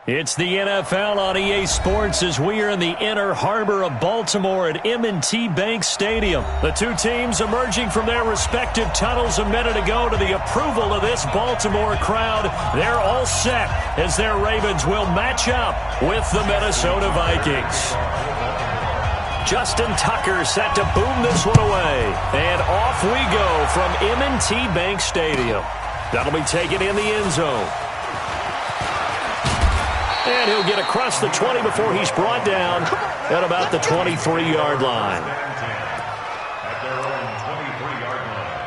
It's the NFL on EA Sports as we are in the inner harbor of Baltimore at M&T Bank Stadium. The two teams emerging from their respective tunnels a minute ago to the approval of this Baltimore crowd. They're all set as their Ravens will match up with the Minnesota Vikings. Justin Tucker set to boom this one away. And off we go from M&T Bank Stadium. That'll be taken in the end zone. And he'll get across the 20 before he's brought down at about the 23-yard line. At their own 23-yard line.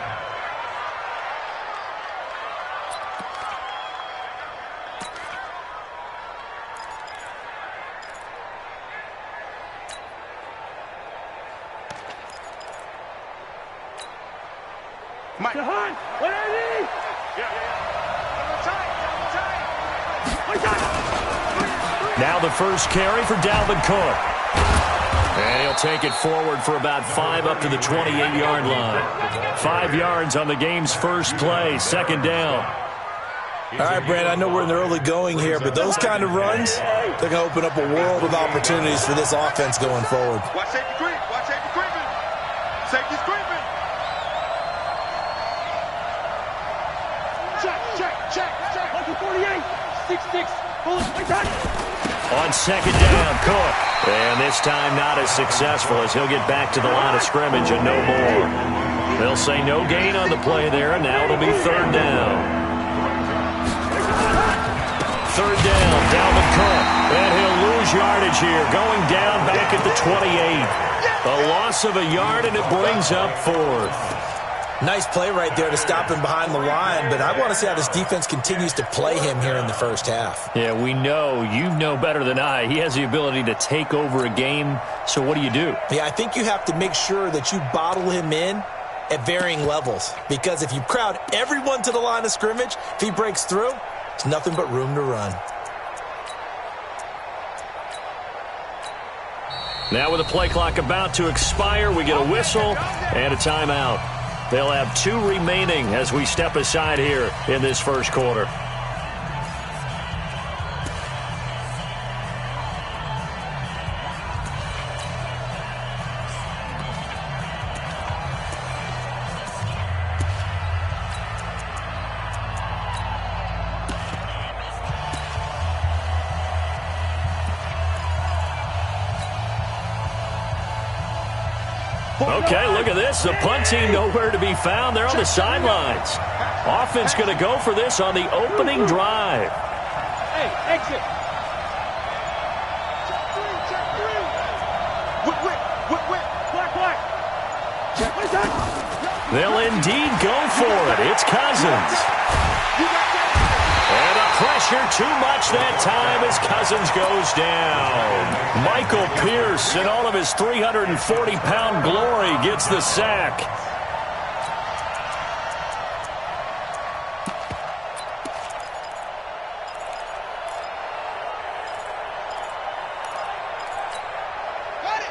Mike. What are they? Now the first carry for Dalvin Cook. And he'll take it forward for about 5 up to the 28-yard line. 5 yards on the game's first play, second down. All right, Brand, I know we're in the early going here, but those kind of runs, they're going to open up a world of opportunities for this offense going forward. Watch safety creep. Watch safety creeping. Safety's creeping. Check. Lucky 48. 6-6. On second down, Cook. And this time not as successful as he'll get back to the line of scrimmage and no more. They'll say no gain on the play there, and now it'll be third down. Third down, Dalvin Cook. And he'll lose yardage here, going down back at the 28. A loss of a yard, and it brings up fourth. Nice play right there to stop him behind the line, but I want to see how this defense continues to play him here in the first half. Yeah, we know. You know better than I. He has the ability to take over a game, so what do you do? Yeah, I think you have to make sure that you bottle him in at varying levels, because if you crowd everyone to the line of scrimmage, if he breaks through, it's nothing but room to run. Now with the play clock about to expire, we get a whistle and a timeout. They'll have 2 remaining as we step aside here in this first quarter. Okay, look at this. The punt team nowhere to be found. They're on the sidelines. Offense going to go for this on the opening drive. Hey, exit. Check three. Whip. Black. They'll indeed go for it. It's Cousins. And a pressure too much that time as Cousins goes down. Michael Pierce, in all of his 340-pound glory, gets the sack.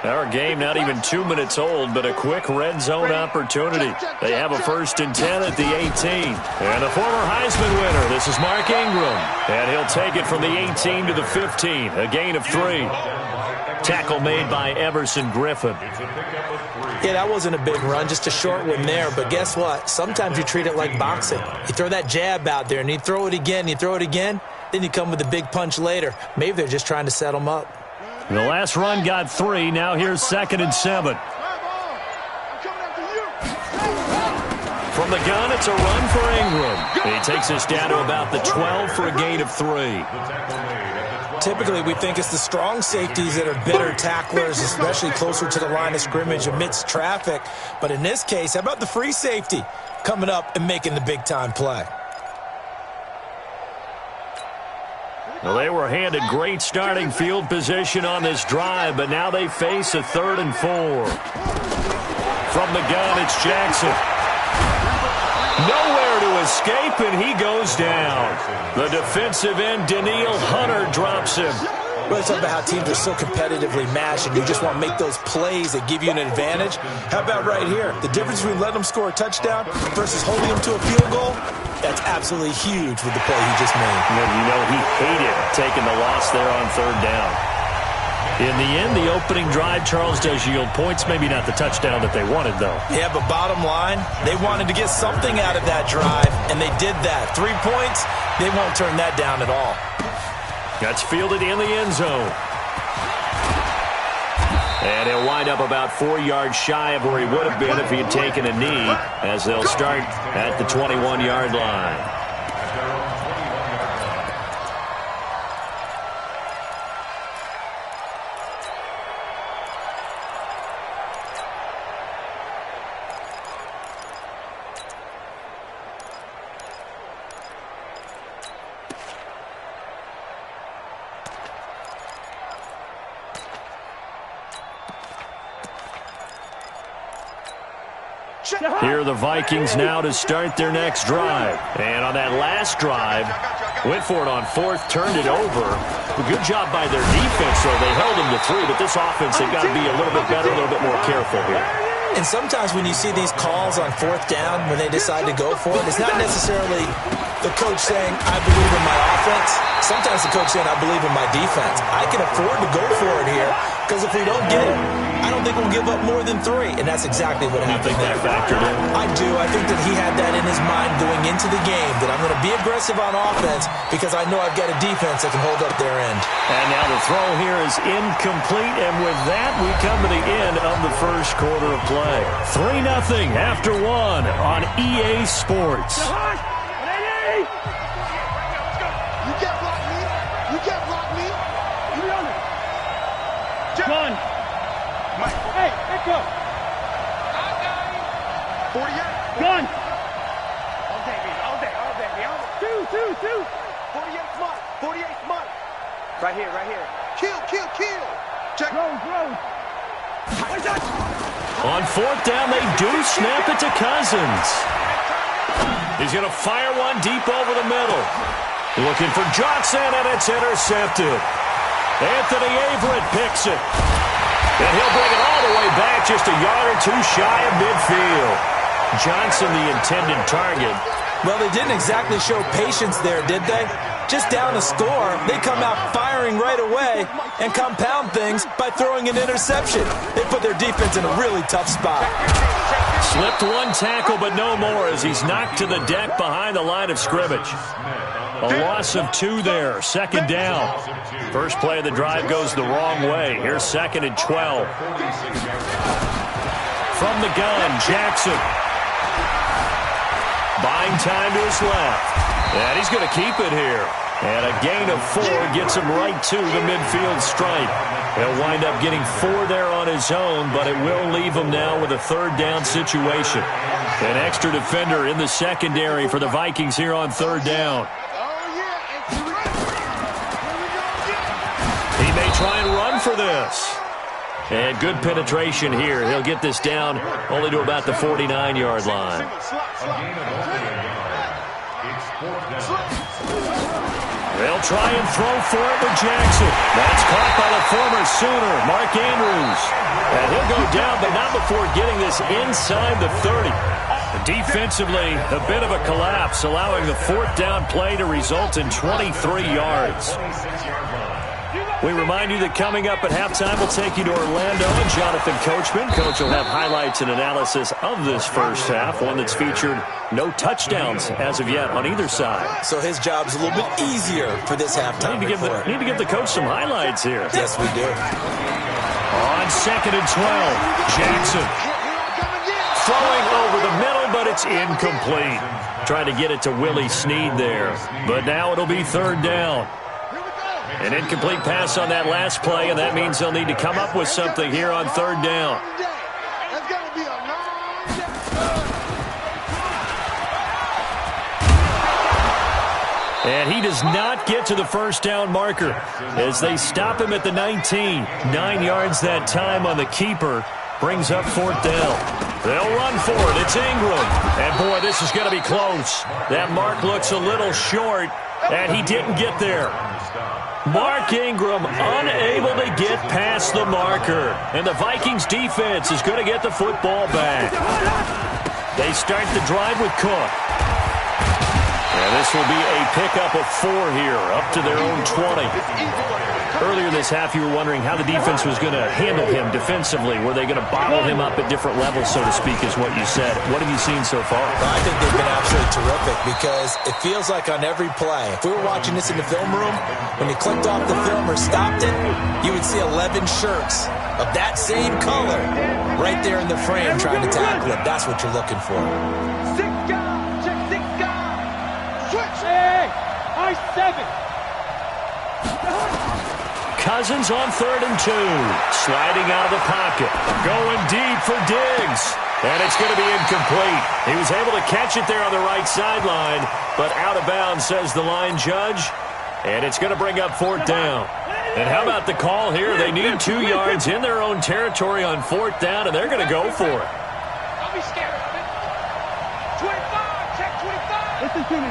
Our game not even 2 minutes old, but a quick red zone opportunity. They have a 1st and 10 at the 18. And the former Heisman winner, this is Mark Ingram. And he'll take it from the 18 to the 15, a gain of 3. Tackle made by Everson Griffin. Yeah, that wasn't a big run, just a short one there. But guess what? Sometimes you treat it like boxing. You throw that jab out there, and you throw it again, then you come with a big punch later. Maybe they're just trying to set them up. The last run got 3. Now here's 2nd and 7. From the gun, it's a run for Ingram. He takes us down to about the 12 for a gain of 3. Typically, we think it's the strong safeties that are better tacklers, especially closer to the line of scrimmage amidst traffic. But in this case, how about the free safety coming up and making the big-time play? Well, they were handed great starting field position on this drive, but now they face a 3rd and 4. From the gun, it's Jackson. Nowhere to escape, and he goes down. The defensive end, Daniil Hunter, drops him. We're talking about how teams are so competitively matched and you just want to make those plays that give you an advantage. How about right here? The difference between letting them score a touchdown versus holding them to a field goal, that's absolutely huge with the play he just made. You know, he hated taking the loss there on third down. In the end, the opening drive, Charles, does yield points. Maybe not the touchdown that they wanted, though. Yeah, but bottom line, they wanted to get something out of that drive, and they did that. 3 points, they won't turn that down at all. That's fielded in the end zone. And he'll wind up about 4 yards shy of where he would have been if he had taken a knee, as they'll start at the 21-yard line. Here are the Vikings now to start their next drive. And on that last drive, went for it on fourth, turned it over. Good job by their defense, though. They held them to 3, but this offense, they've got to be a little bit better, a little bit more careful here. And sometimes when you see these calls on fourth down, when they decide to go for it, it's not necessarily the coach saying, I believe in my offense. Sometimes the coach saying, I believe in my defense. I can afford to go for it here, because if we don't get it, I don't think we'll give up more than 3. And that's exactly what happened there. You think that factored in? I do. I think that he had that in his mind going into the game, that I'm going to be aggressive on offense because I know I've got a defense that can hold up their end. And now the throw here is incomplete. And with that, we come to the end of the first quarter of play. 3-0 after 1 on EA Sports. You can't block me. You can't block me. You know it. John. Hey, let's go. 48. Gun. All day, baby. Two. 48 smart. 48 smart. Right here. Kill. Check. Throw. On fourth down, they do snap it to Cousins. He's going to fire one deep over the middle. Looking for Johnson, and it's intercepted. Anthony Averett picks it. And he'll bring it all the way back, just a yard or 2 shy of midfield. Johnson, the intended target. Well, they didn't exactly show patience there, did they? Just down a score, they come out firing right away and compound things by throwing an interception. They put their defense in a really tough spot. Slipped one tackle, but no more as he's knocked to the deck behind the line of scrimmage. A loss of 2 there, second down. First play of the drive goes the wrong way. Here's 2nd and 12. From the gun, Jackson. Buying time to his left. And he's going to keep it here. And a gain of 4 gets him right to the midfield stripe. He'll wind up getting 4 there on his own, but it will leave him now with a third down situation. An extra defender in the secondary for the Vikings here on third down. He may try and run for this. And good penetration here. He'll get this down only to about the 49-yard line. They'll try and throw for it with Jackson. That's caught by the former Sooner, Mark Andrews. And he'll go down, but not before getting this inside the 30. Defensively, a bit of a collapse, allowing the fourth down play to result in 23 yards. We remind you that coming up at halftime, we'll take you to Orlando and Jonathan Coachman. Coach will have highlights and analysis of this first half, one that's featured no touchdowns as of yet on either side. So his job's a little bit easier for this halftime. Need to give the coach some highlights here. Yes, we do. On 2nd and 12, Jackson. Throwing over the middle, but it's incomplete. Trying to get it to Willie Snead there. But now it'll be third down. An incomplete pass on that last play, and that means they'll need to come up with something here on third down. And he does not get to the first down marker as they stop him at the 19. 9 yards that time on the keeper. Brings up fourth down. They'll run for it. It's Ingram. And, boy, this is going to be close. That mark looks a little short, and he didn't get there. Mark Ingram unable to get past the marker. And the Vikings defense is going to get the football back. They start the drive with Cook. And this will be a pickup of 4 here, up to their own 20. Earlier this half, you were wondering how the defense was going to handle him defensively. Were they going to bottle him up at different levels, so to speak, is what you said. What have you seen so far? Well, I think they've been absolutely terrific because it feels like on every play, if we were watching this in the film room, when you clicked off the film or stopped it, you would see 11 shirts of that same color right there in the frame trying to tackle it. That's what you're looking for. 6 guys. Check 6 guys. Switch. Hey, I 7. Cousins on 3rd and 2. Sliding out of the pocket. Going deep for Diggs. And it's going to be incomplete. He was able to catch it there on the right sideline, but out of bounds, says the line judge. And it's going to bring up 4th down. And how about the call here? They need 2 yards in their own territory on 4th down, and they're going to go for it. Don't be scared of it. 25. Check 25. Listen to me.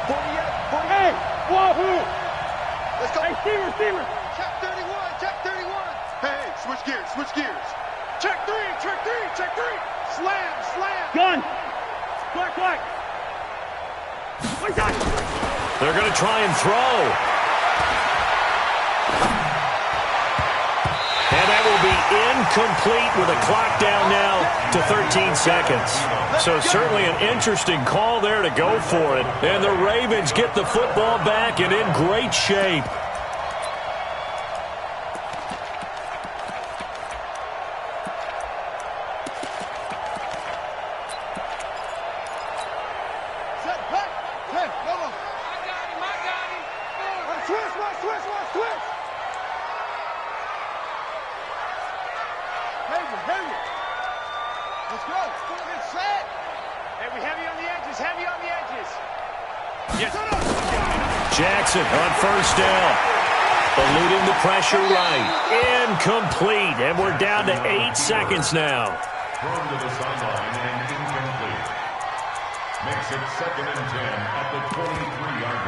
48. Hey, wahoo. Let's go. Hey, receiver. Check 31. Check 31. Hey, switch gears. Switch gears. Check 3. Check 3. Check 3. Slam. Slam. Gun. Black. They're going to try and throw. And that will be incomplete with a clock down now to 13 seconds. So certainly an interesting call there to go for it. And the Ravens get the football back and in great shape. Jackson on 1st down. Eluding the pressure right. Incomplete. And we're down to 8 seconds now. Thrown to the sideline and incomplete. Makes it 2nd and 10 at the 23-yard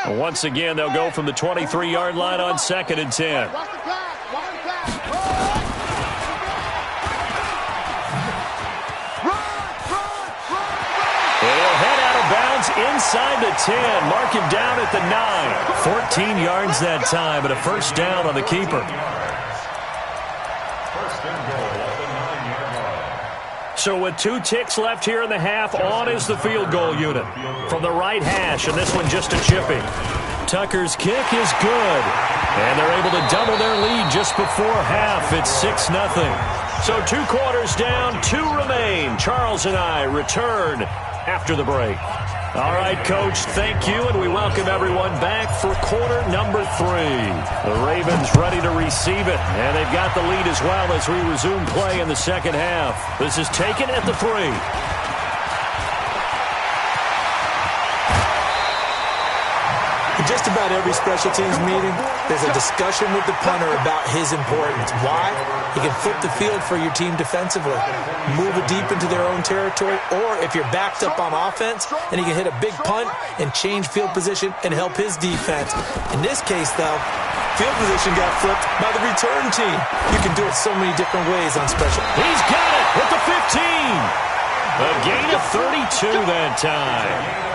line. Once again, they'll go from the 23-yard line on 2nd and 10. Watch the pass. Watch the pass. They'll head out of bounds inside the 10. Mark him down at the 9. 14 yards that time, but a 1st down on the keeper. 1st and goal at the 9-yard line. So with 2 ticks left here in the half, on is the field goal unit. From the right hash, and this one just a chipping. Tucker's kick is good. And they're able to double their lead just before half. It's 6-0. So 2 quarters down, 2 remain. Charles and I return after the break. All right, Coach, thank you, and we welcome everyone back for quarter number 3. The Ravens ready to receive it, and they've got the lead as well as we resume play in the second half. This is taken at the 3. Just about every special teams meeting, there's a discussion with the punter about his importance. Why? He can flip the field for your team defensively, move it deep into their own territory, or if you're backed up on offense, then he can hit a big punt and change field position and help his defense. In this case, though, field position got flipped by the return team. You can do it so many different ways on special. He's got it at the 15. A gain of 32 that time.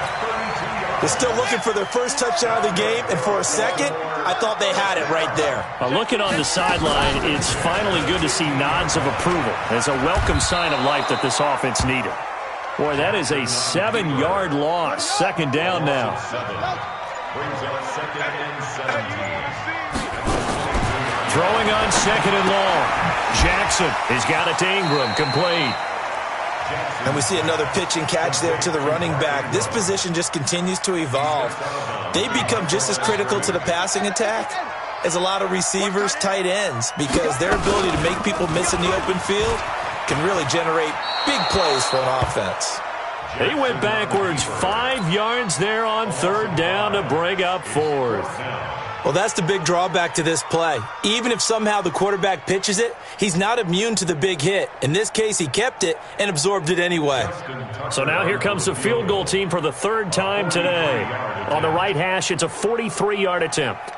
They're still looking for their first touchdown of the game, and for a second, I thought they had it right there. Looking on the sideline, it's finally good to see nods of approval. It's a welcome sign of life that this offense needed. Boy, that is a 7-yard loss. 2nd down now. Brings up 2nd and 17. Throwing on 2nd and long. Jackson has got it to Ingram, complete. And we see another pitch and catch there to the running back. This position just continues to evolve. They become just as critical to the passing attack as a lot of receivers, tight ends, because their ability to make people miss in the open field can really generate big plays for an offense. He went backwards 5 yards there on 3rd down to bring up 4th. Well, that's the big drawback to this play. Even if somehow the quarterback pitches it, he's not immune to the big hit. In this case, he kept it and absorbed it anyway. So now here comes the field goal team for the third time today. On the right hash, it's a 43-yard attempt.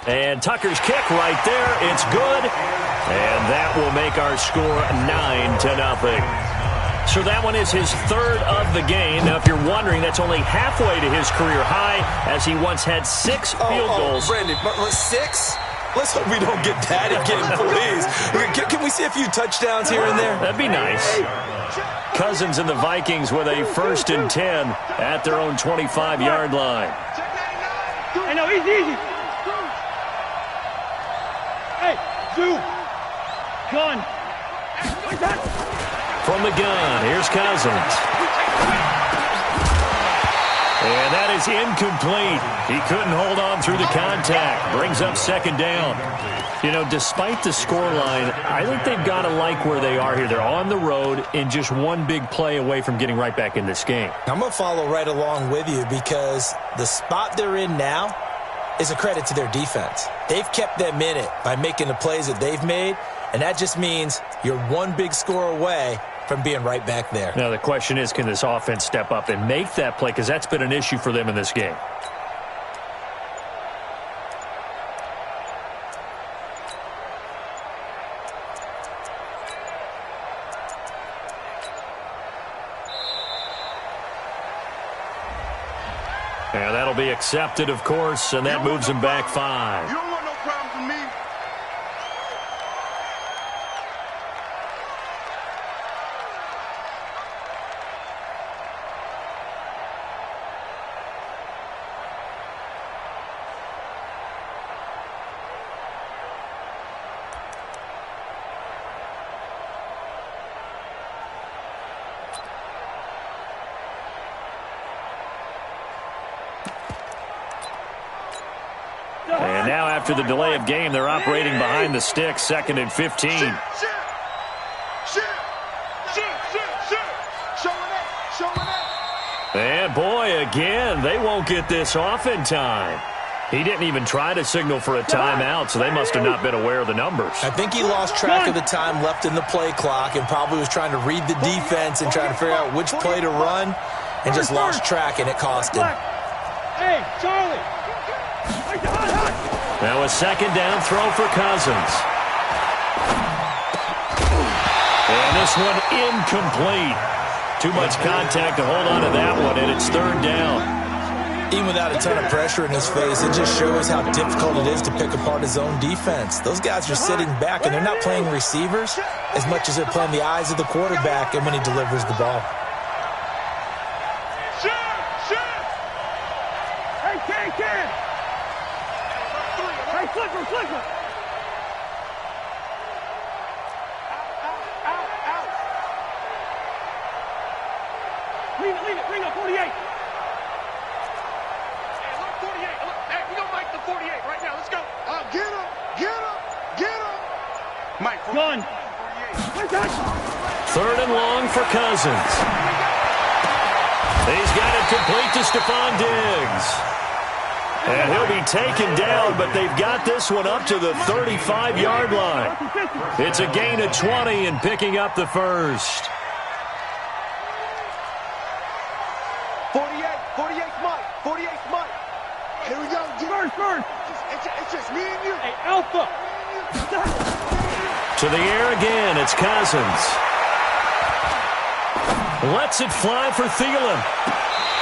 And Tucker's kick right there. It's good. And that will make our score 9-0. So that one is his third of the game. Now, if you're wondering, that's only halfway to his career high, as he once had 6 field goals. Brandon, 6? Let's hope we don't get that again, please. Can we see a few touchdowns here and there? That'd be nice. Cousins and the Vikings with a 1st and 10 at their own 25-yard line. Hey, no, easy. Hey, Zoo. Gun. From the gun, here's Cousins. And that is incomplete. He couldn't hold on through the contact. Brings up 2nd down. You know, despite the scoreline, I think they've got to like where they are here. They're on the road and just one big play away from getting right back in this game. I'm going to follow right along with you because the spot they're in now is a credit to their defense. They've kept them in it by making the plays that they've made, and that just means you're one big score away from being right back there. Now, the question is, can this offense step up and make that play? Because that's been an issue for them in this game. And that'll be accepted, of course, and that moves him back 5. You don't want no problems with me. And now after the delay of game, they're operating behind the sticks, 2nd and 15. And boy, again, they won't get this off in time. He didn't even try to signal for a timeout, so they must have not been aware of the numbers. I think he lost track of the time left in the play clock and probably was trying to read the defense and trying to figure out which play to run and just lost track, and it cost him. Hey, Charlie. Now a 2nd down throw for Cousins. And this one incomplete. Too much contact to hold on to that one, and it's 3rd down. Even without a ton of pressure in his face, it just shows how difficult it is to pick apart his own defense. Those guys are sitting back, and they're not playing receivers as much as they're playing the eyes of the quarterback and when he delivers the ball. Hey, Flipper. Leave it, bring up 48. Hey, look, 48. Hey, we gonna make the 48 right now. Let's go. Get him. Mike, gun. 3rd and long for Cousins. He's got it complete to Stephon Diggs. And he'll be taken down, but they've got this one up to the 35-yard line. It's a gain of 20 and picking up the 1st. 48's Mike. Here we go. First. It's just me and you. Hey, Alpha. To the air again, it's Cousins. Lets it fly for Thielen.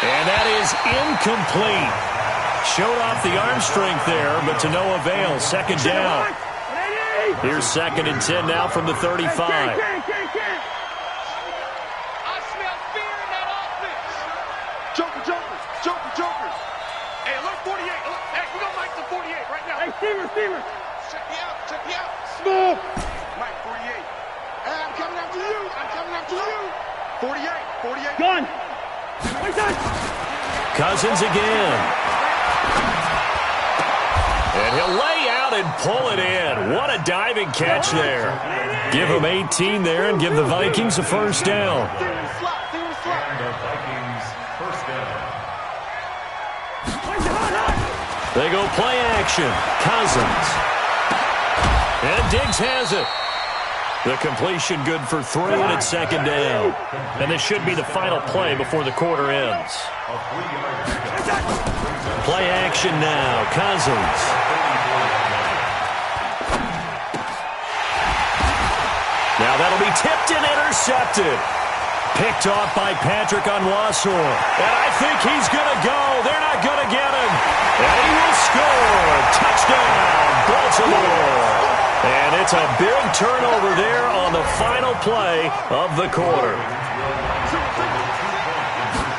And that is incomplete. Showed off the arm strength there, but to no avail. 2nd down. Here's 2nd and 10 now from the 35. I smell fear in that offense. Joker. Hey, look, 48. Hey, we're going to make the 48 right now. Hey, Steamer. Check me out. Smooth. Mike, 48. Hey, I'm coming after you. 48. Gun. Cousins again. And he'll lay out and pull it in. What a diving catch there. Give them 18 there and give the Vikings a first down. And the Vikings first down. They go play action. Cousins. And Diggs has it. The completion good for 3, and it's second down. And this should be the final play before the quarter ends. Play action now. Cousins. Now that'll be tipped and intercepted. Picked off by Patrick Onwuasor. And I think he's going to go. They're not going to get him. And he will score. Touchdown, Baltimore. And it's a big turnover there on the final play of the quarter.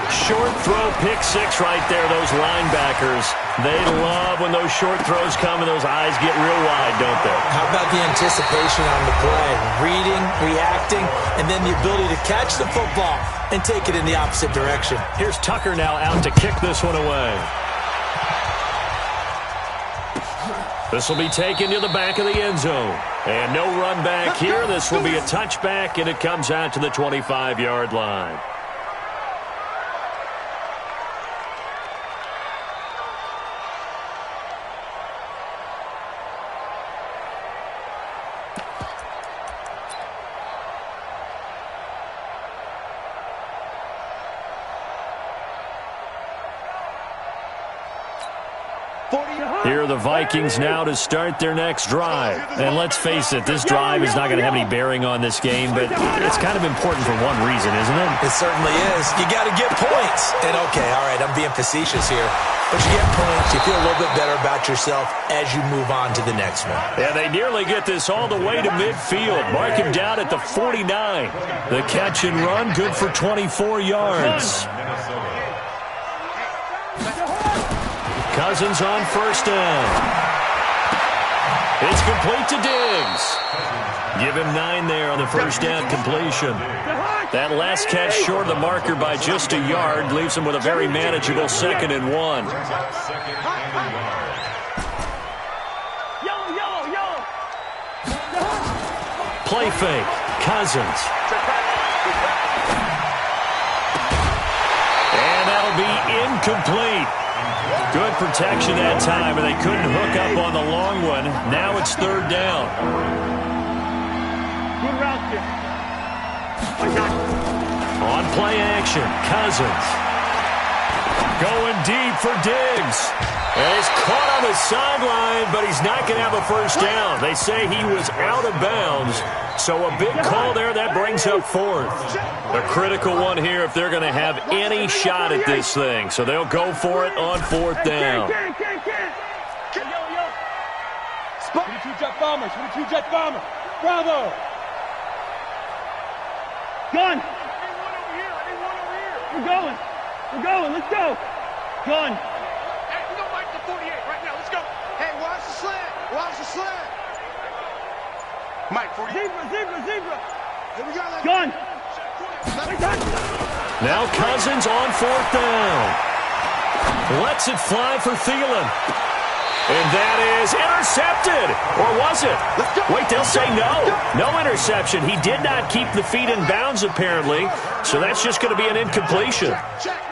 Short throw, pick 6 right there, those linebackers. They love when those short throws come and those eyes get real wide, don't they? How about the anticipation on the play? Reading, reacting, and then the ability to catch the football and take it in the opposite direction. Here's Tucker now out to kick this one away. This will be taken to the back of the end zone. And no run back here. This will be a touchback, and it comes out to the 25-yard line. Here are the Vikings now to start their next drive. And let's face it, this drive is not going to have any bearing on this game, but it's kind of important for one reason, isn't it? It certainly is. You got to get points. And okay, all right, I'm being facetious here. But you get points, you feel a little bit better about yourself as you move on to the next one. Yeah, they nearly get this all the way to midfield. Mark him down at the 49. The catch and run, good for 24 yards. Cousins on first down. It's complete to Diggs. Give him 9 there on the first down completion. That last catch short of the marker by just a yard leaves him with a very manageable 2nd and 1. Play fake. Cousins. And that'll be incomplete. Good protection that time, and they couldn't hook up on the long one. Now it's 3rd down. Good route here. On play action, Cousins. Going deep for Diggs. And he's caught on the sideline, but he's not going to have a first down. They say he was out of bounds. So a big call there, that brings up 4th. A critical one here if they're going to have any shot at this thing. So they'll go for it on 4th down. 22 jet bombers, 22 jet bombers. Bravo. Gun. We're going, let's go. Gun. Hey, we don't like the 48 right now, let's go. Hey, watch the slant. Mike, 48. Zebra. Here we go. Gun. Now Cousins on 4th down. Lets it fly for Thielen. And that is intercepted. Or was it? Wait, they'll say no. No interception. He did not keep the feet in bounds, apparently. So that's just going to be an incompletion.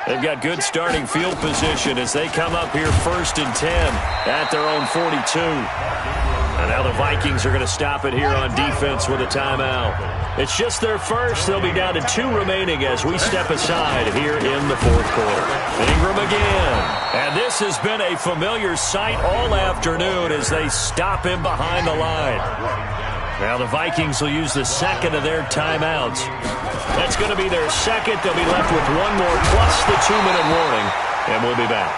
They've got good starting field position as they come up here 1st and 10 at their own 42. And now the Vikings are going to stop it here on defense with a timeout. It's just their first. They'll be down to 2 remaining as we step aside here in the 4th quarter. Ingram again. And this has been a familiar sight all afternoon as they stop him behind the line. Now the Vikings will use the 2nd of their timeouts. That's going to be their 2nd. They'll be left with 1 more plus the 2-minute warning. And we'll be back.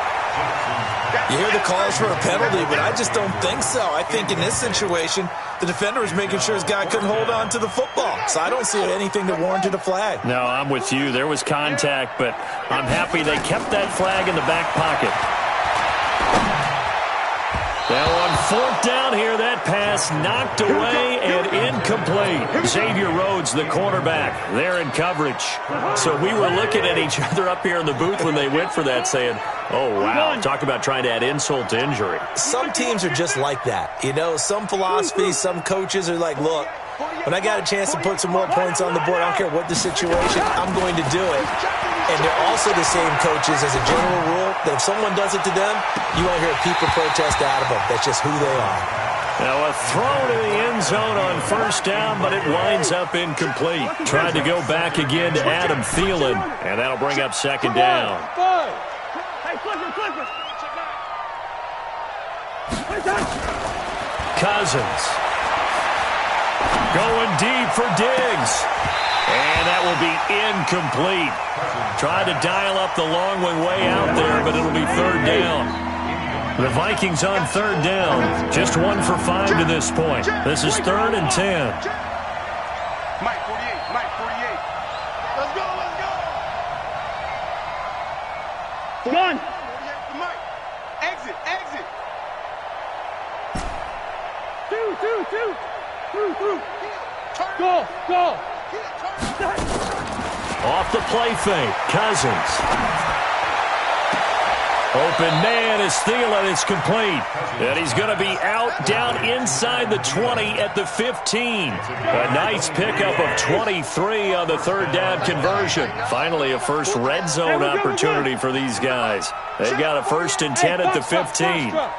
You hear the calls for a penalty, but I just don't think so. I think in this situation, the defender was making sure his guy couldn't hold on to the football. So I don't see anything that warranted a flag. No, I'm with you. There was contact, but I'm happy they kept that flag in the back pocket. Now on fourth down here. That pass knocked away and incomplete. Xavier Rhodes, the cornerback, there in coverage. So we were looking at each other up here in the booth when they went for that saying, oh, wow, talk about trying to add insult to injury. Some teams are just like that. You know, some philosophies, some coaches are like, look, when I got a chance to put some more points on the board, I don't care what the situation, I'm going to do it. And they're also the same coaches as a general rule that if someone does it to them, you won't hear people protest out of them. That's just who they are. Now a throw to the end zone on first down, but it winds up incomplete. Tried to go back again to Adam Thielen, and that'll bring up second down. Cousins going deep for Diggs. And that will be incomplete. Tried to dial up the long way out there, but it'll be third down. The Vikings on third down. Just 1 for 5 to this point. This is 3rd and 10. Mike 48, Mike 48. Let's go, let's go. Come on. Mike, exit, exit. Two. Go. Off the play fake, Cousins. Open man is Thielen. It's complete. And he's going to be out down inside the 20 at the 15. A nice pickup of 23 on the third down conversion. Finally, a first red zone opportunity for these guys. They've got a 1st and 10 at the 15. Hey, look,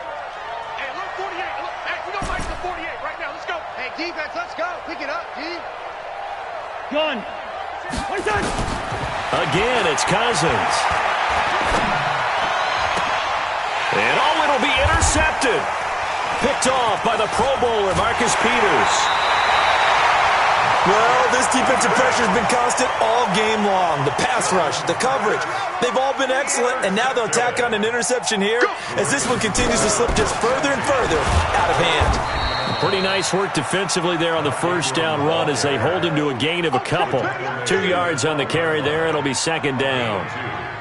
48. Look, hey, we don't like the 48 right now. Let's go. Hey, defense, let's go. Pick it up, D. Gun. Again, it's Cousins. And it'll be intercepted. Picked off by the Pro Bowler, Marcus Peters. Well, this defensive pressure has been constant all game long. The pass rush, the coverage, they've all been excellent, and now they'll tack on an interception here as this one continues to slip just further and further out of hand. Pretty nice work defensively there on the first down run as they hold him to a gain of a couple. 2 yards on the carry there. It'll be second down.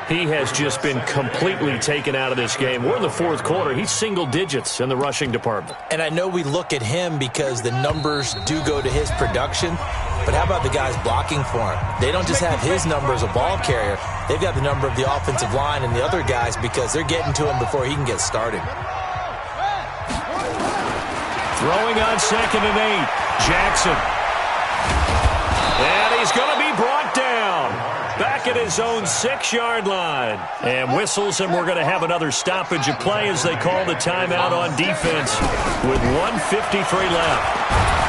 He has just been completely taken out of this game. We're in the fourth quarter. He's single digits in the rushing department. And I know we look at him because the numbers do go to his production, but how about the guys blocking for him? They don't just have his number as a ball carrier. They've got the number of the offensive line and the other guys because they're getting to him before he can get started. Throwing on 2nd and 8. Jackson. And he's going to be brought down. Back at his own 6-yard line. And whistles, and we're going to have another stoppage of play as they call the timeout on defense with 1:53 left.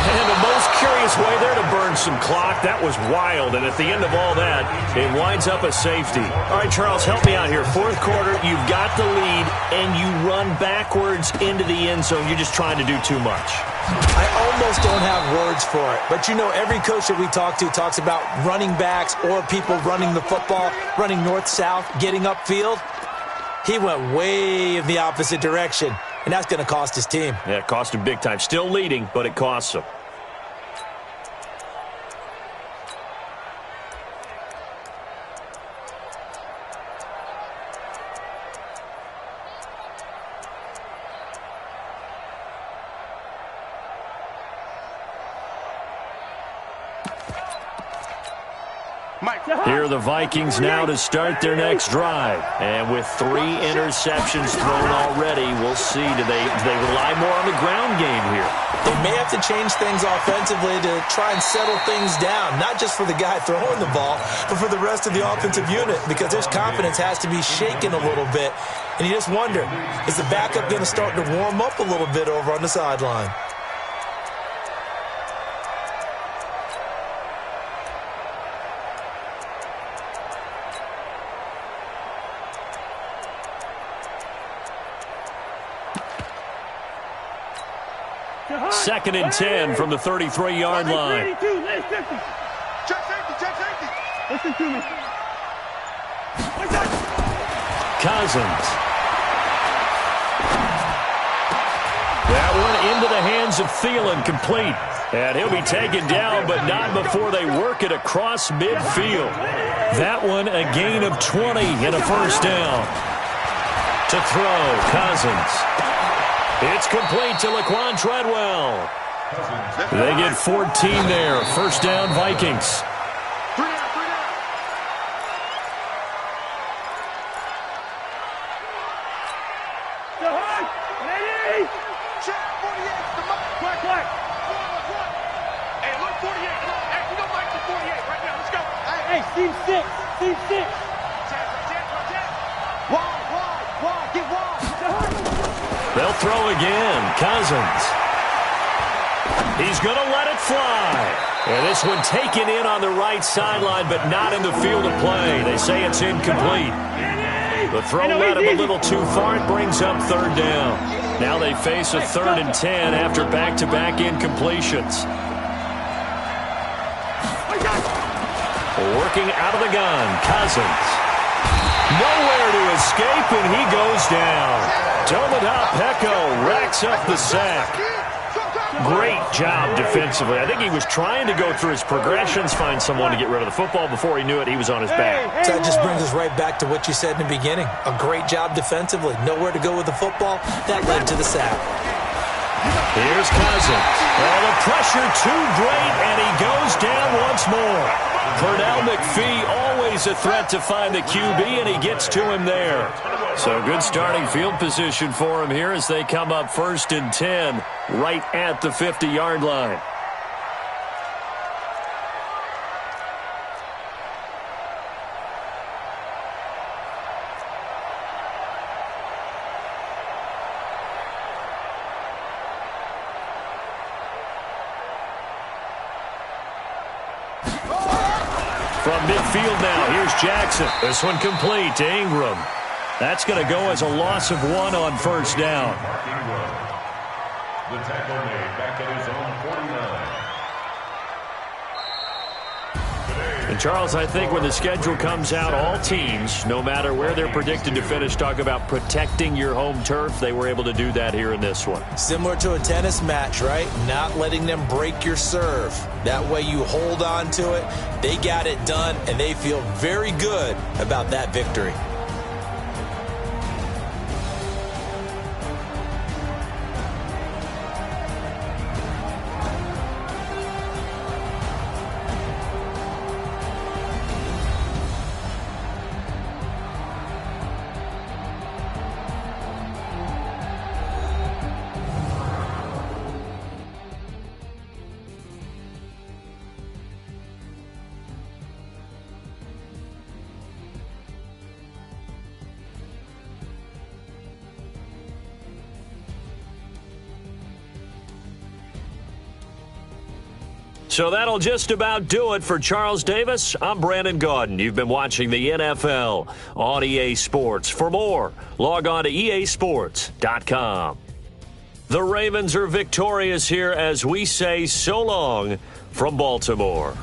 And the most curious way there to burn some clock. That was wild. And at the end of all that, it winds up a safety. All right, Charles, help me out here. Fourth quarter, you've got the lead, and you run backwards into the end zone. You're just trying to do too much. I almost don't have words for it. But, you know, every coach that we talk to talks about running backs or people running the football, running north-south, getting upfield. He went way in the opposite direction, and that's going to cost his team. Yeah, it cost him big time. Still leading, but it costs him. Here are the Vikings now to start their next drive. And with 3 interceptions thrown already, we'll see. Do they rely more on the ground game here? They may have to change things offensively to try and settle things down, not just for the guy throwing the ball, but for the rest of the offensive unit, because their confidence has to be shaken a little bit. And you just wonder, is the backup going to start to warm up a little bit over on the sideline? Second and 10 from the 33-yard line. Check safety. Listen to me. Cousins. That one into the hands of Thielen, complete. And he'll be taken down, but not before they work it across midfield. That one a gain of 20 and a first down. To throw, Cousins. It's complete to Laquan Treadwell. They get 14 there. First down, Vikings. Team 6. Team 6. Wide. Get wide. They'll throw again. Cousins. He's going to let it fly. And this one taken in on the right sideline, but not in the field of play. They say it's incomplete. The throw led him a little too far. It brings up third down. Now they face a 3rd and 10 after back-to-back incompletions. Working out of the gun, Cousins. Nowhere to escape, and he goes down. Domodop Peko racks up the sack. Great job defensively. I think he was trying to go through his progressions, find someone to get rid of the football. Before he knew it, he was on his back. So that just brings us right back to what you said in the beginning. A great job defensively. Nowhere to go with the football. That led to the sack. Here's Cousins. Oh, the pressure too great, and he goes down once more. Pernell McPhee, always a threat to find the QB, and he gets to him there. So good starting field position for him here as they come up 1st and 10 right at the 50-yard line. From midfield now, here's Jackson. This one complete to Ingram. That's going to go as a loss of 1 on first down. The tackle made back at his own 49. And Charles, I think when the schedule comes out, all teams, no matter where they're predicted to finish, talk about protecting your home turf. They were able to do that here in this one. Similar to a tennis match, right? Not letting them break your serve. That way you hold on to it. They got it done, and they feel very good about that victory. So that'll just about do it for Charles Davis. I'm Brandon Gaudin. You've been watching the NFL on EA Sports. For more, log on to easports.com. The Ravens are victorious here as we say so long from Baltimore.